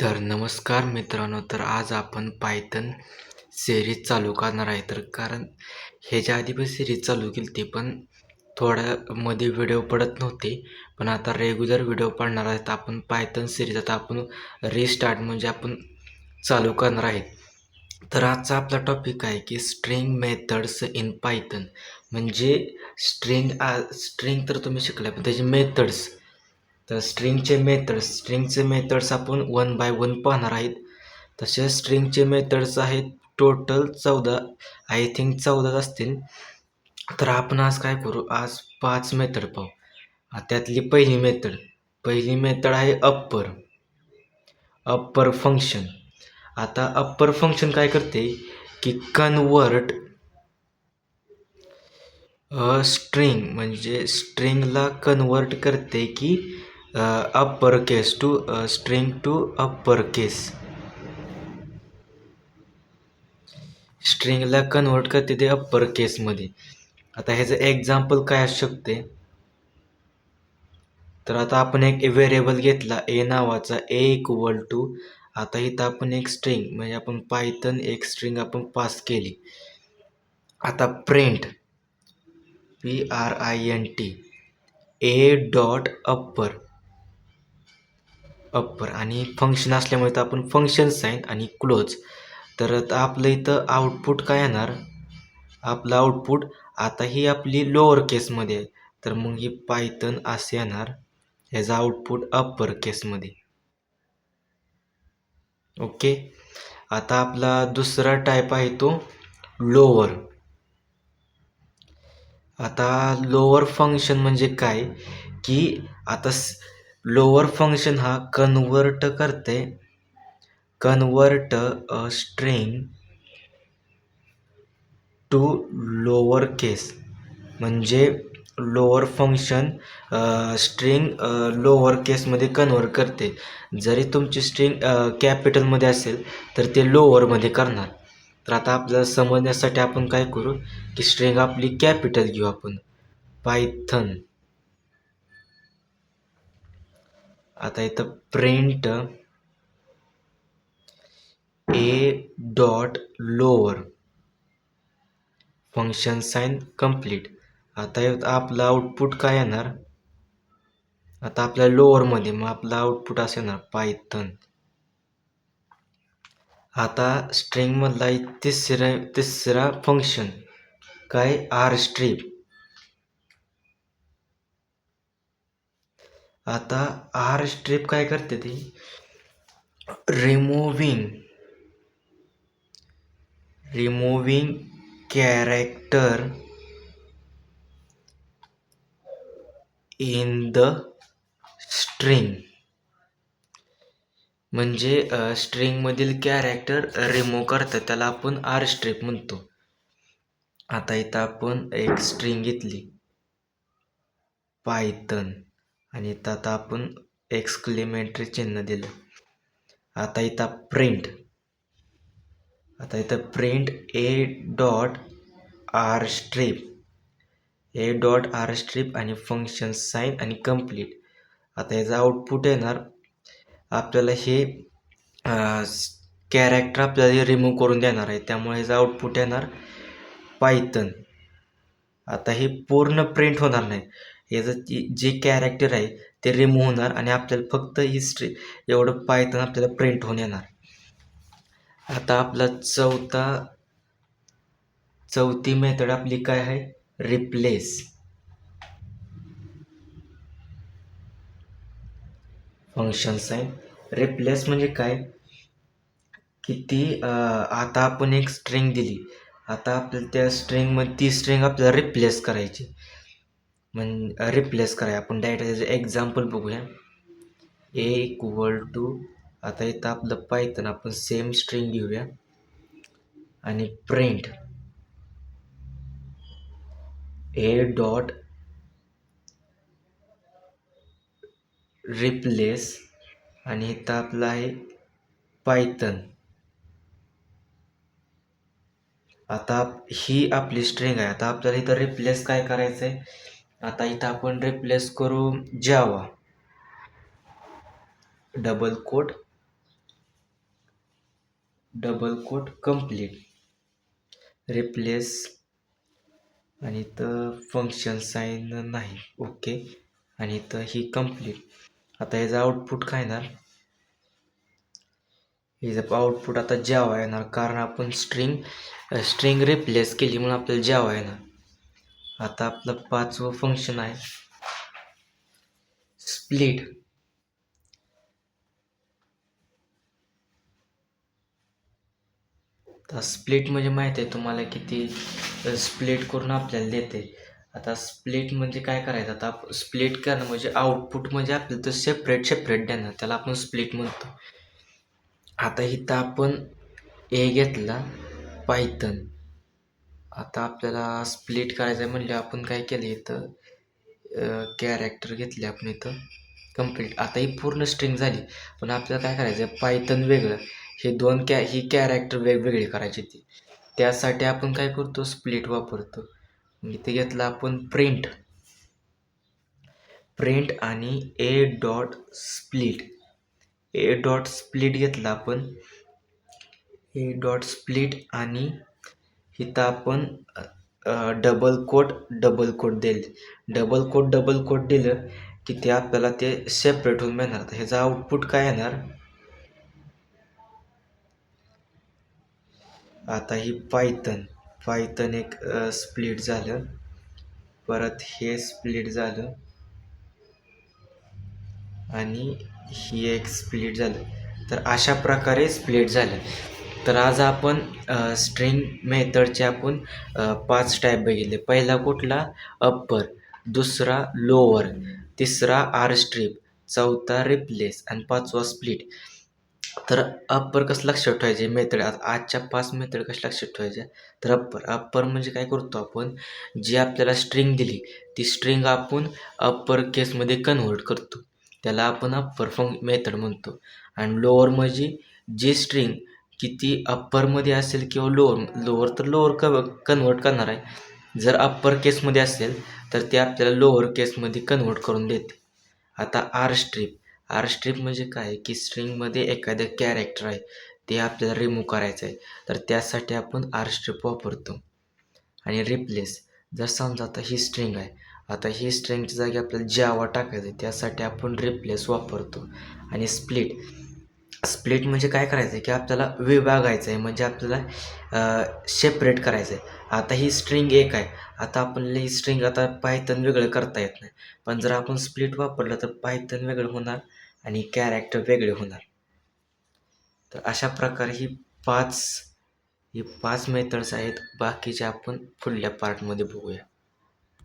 तर नमस्कार मित्रांनो, तर आज आपण पायथन सिरीज चालू करणार आहे. तर कारण ह्याच्या आधी पण सिरीज चालू केली ती पण थोड्या मध्ये व्हिडिओ पडत नव्हते, पण आता रेग्युलर व्हिडिओ पडणार आहेत. आपण पायथन सिरीज आता आपण रिस्टार्ट म्हणजे आपण चालू करणार आहे. तर आजचा आपला टॉपिक आहे की स्ट्रिंग मेथड्स इन पायथन. म्हणजे स्ट्रिंग तर तुम्ही शिकला, पण त्याचे मेथड्स. तर स्ट्रिंगचे मेथड्स आपण वन बाय वन पाहणार आहेत. तसे स्ट्रिंगचे मेथड्स आहेत टोटल 14, आय थिंक 14 असतील. तर आपण आज काय करू, आज 5 मेथड पाहू. त्यातली पहिली मेथड आहे अप्पर फंक्शन. आता अप्पर फंक्शन काय करते की कन्वर्ट स्ट्रिंग म्हणजे स्ट्रिंगला कन्वर्ट करते की upper case to string to upper case. स्ट्रिंगला कन्वर्ट करते ते अप्पर केसमध्ये. आता ह्याचं एक्झाम्पल काय असू शकते, तर आता आपण एक व्हेरिएबल घेतला ए नावाचा, ए इक्वल टू. आता इथं आपण एक स्ट्रिंग म्हणजे आपण पायथन एक स्ट्रिंग आपण पास केली. आता प्रिंट PRINT ए डॉट अप्पर आणि फंक्शन असल्यामुळे तर आपण फंक्शन साईन आणि क्लोज. तर आता आपलं इथं आउटपुट काय येणार, आपलं आउटपुट आता ही आपली लोअर केसमध्ये आहे, तर मग ही पायथन असे येणार, ह्याचा आउटपुट अप्पर केसमध्ये. ओके. आता आपला दुसरा टाईप आहे तो लोअर. आता लोअर फंक्शन म्हणजे काय की आता लोअर फंक्शन हा convert a string to lower case. म्हणजे लोअर फंक्शन स्ट्रिंग लोअर केसमध्ये कन्वर्ट करते. जरी तुमची स्ट्रिंग कॅपिटलमध्ये असेल तर ते लोअरमध्ये करणार. तर आता आपल्याला समजण्यासाठी आपण काय करू की स्ट्रिंग आपली कॅपिटल घेऊ आपण, पायथन. आता इथं print a dot lower function sine complete. आता आपलं आउटपुट काय येणार, आता आपल्या लोअरमध्ये, मग आपलं आउटपुट असं येणार पायथन. आता स्ट्रिंगमधला तिसरा फंक्शन काय, आर स्ट्रिप. आता आर स्ट्रिप काय करते ती, removing character in the string. म्हणजे स्ट्रिंगमधील कॅरेक्टर रिमूव्ह करतात, त्याला आपण आर स्ट्रिप म्हणतो. आता इथं आपण एक स्ट्रिंग घेतली पायथन आणि इथं आता आपण एक्सक्लेमेटरी चिन्ह दिलं. आता इथं print a dot r strip आणि फंक्शन साइन आणि कंप्लीट. आता याचं आउटपुट येणार, आपल्याला हे कॅरेक्टर आपल्याला रिमूव्ह करून देणार आहे, त्यामुळे ह्याचं आउटपुट येणार पायथन. आता हे पूर्ण प्रिंट होणार नाही, याचं जे कॅरेक्टर आहे ते रिमूव्ह होणार आणि आपल्याला फक्त हिस्ट्री एवढं पायथन आपल्याला प्रिंट होऊन येणार. आता आपला चौथी मेथड आपली काय आहे, रिप्लेस फंक्शन साइन. रिप्लेस म्हणजे काय, किती आता आपण एक स्ट्रिंग दिली, आता आपल्याला त्या स्ट्रिंगमध्ये ती स्ट्रिंग आपल्याला रिप्लेस करायची. आपण डायरेक्ट त्याचं एक्झाम्पल बघूया. ए इक्वल टू, आता इथं आपलं पायथन आपण सेम स्ट्रिंग घेऊया आणि प्रिंट ए डॉट रिप्लेस आणि इथं आपलं आहे पायथन. आता ही आपली स्ट्रिंग आहे. आता आपल्याला इथं रिप्लेस काय करायचं आहे, आता इथं आपण रिप्लेस करू Java, double quote double quote complete, replace आणि इथं फंक्शन साईन नाही, ओके. आणि इथं ही कंप्लीट. आता ह्याचं आउटपुट काय येणार? ह्याचं आउटपुट आता जावा येणार, कारण आपण स्ट्रिंग रिप्लेस केली म्हणून आपल्याला जावा येणार. आता आपलं 5वं फंक्शन आहे स्प्लिट. आता स्प्लिट म्हणजे माहीत आहे तुम्हाला किती स्प्लिट करून आपल्याला देते. आता स्प्लिट म्हणजे काय करायचं? आता स्प्लिट करणं म्हणजे आउटपुट म्हणजे आपल्याला तर सेपरेट देणार, त्याला आपण स्प्लिट म्हणतो. आता इथं आपण ए घेतला पायथन. आता आपल्याला स्प्लिट करायचं आहे म्हणजे आपण काय केलं, इथं कॅरेक्टर घेतले आपण इथं कंप्लीट. आता ही पूर्ण स्ट्रिंग झाली, पण आपल्याला काय करायचं आहे, पायथन वेगळं, हे ही कॅरेक्टर वेगवेगळी करायची ती. त्यासाठी आपण काय करतो, स्प्लिट वापरतो. इथे घेतलं आपण प्रिंट आणि ए डॉट स्प्लिट. ए डॉट स्प्लिट घेतला आपण, ए डॉट स्प्लिट आणि इथं आपण डबल कोट दिले. डबल कोट दिलं की ते आपल्याला ते सेपरेट होऊन मिळणार. तर ह्याचं आउटपुट काय येणार? आता ही पायथन एक स्प्लिट झालं, परत हे स्प्लिट झालं आणि ही एक स्प्लिट झालं. तर अशा प्रकारे स्प्लिट झालं. तर आज आपण स्ट्रिंग मेथडचे आपण 5 टाईप बघितले. पहिला कुठला? अप्पर, दुसरा लोअर, तिसरा आर स्ट्रिप, चौथा रिप्लेस आणि 5वा स्प्लिट. तर अप्पर कसं लक्षात ठेवायचे मेथड? आजच्या 5 मेथड कशा लक्षात ठेवायच्या? तर अप्पर म्हणजे काय करतो आपण, जी आपल्याला स्ट्रिंग दिली ती स्ट्रिंग आपण अप्पर केसमध्ये कन्व्हर्ट करतो, त्याला आपण अप्पर मेथड म्हणतो. आणि लोअर म्हणजे जी स्ट्रिंग किती अप्परमध्ये असेल किंवा लोअर तर लोअर कन्व्हर्ट करणार आहे. जर अप्पर केसमध्ये असेल तर ते आपल्याला लोअर केसमध्ये कन्व्हर्ट करून देते. आता आर स्ट्रिप म्हणजे काय, की स्ट्रिंगमध्ये एखादं कॅरेक्टर आहे ते आपल्याला रिमूव्ह करायचं आहे, तर त्यासाठी आपण आर स्ट्रिप वापरतो. आणि रिप्लेस, जर समजा आता ही स्ट्रिंग आहे, आता ही स्ट्रिंगच्या जागी आपल्याला जावा टाकायचं आहे, त्यासाठी आपण रिप्लेस वापरतो. आणि स्प्लिट म्हणजे काय करायचं आहे, की आपल्याला विभागायचं आहे, म्हणजे आपल्याला सेपरेट करायचं आहे. आता ही स्ट्रिंग एक आहे, आता आपल्याला ही स्ट्रिंग आता पायथन वेगळं करता येत नाही, पण जर आपण स्प्लिट वापरलं तर पायथन वेगळं होणार आणि कॅरेक्टर वेगळे होणार. तर अशा प्रकारे ही 5 मेथड्स आहेत. बाकीचे आपण पुढल्या पार्टमध्ये बघूया.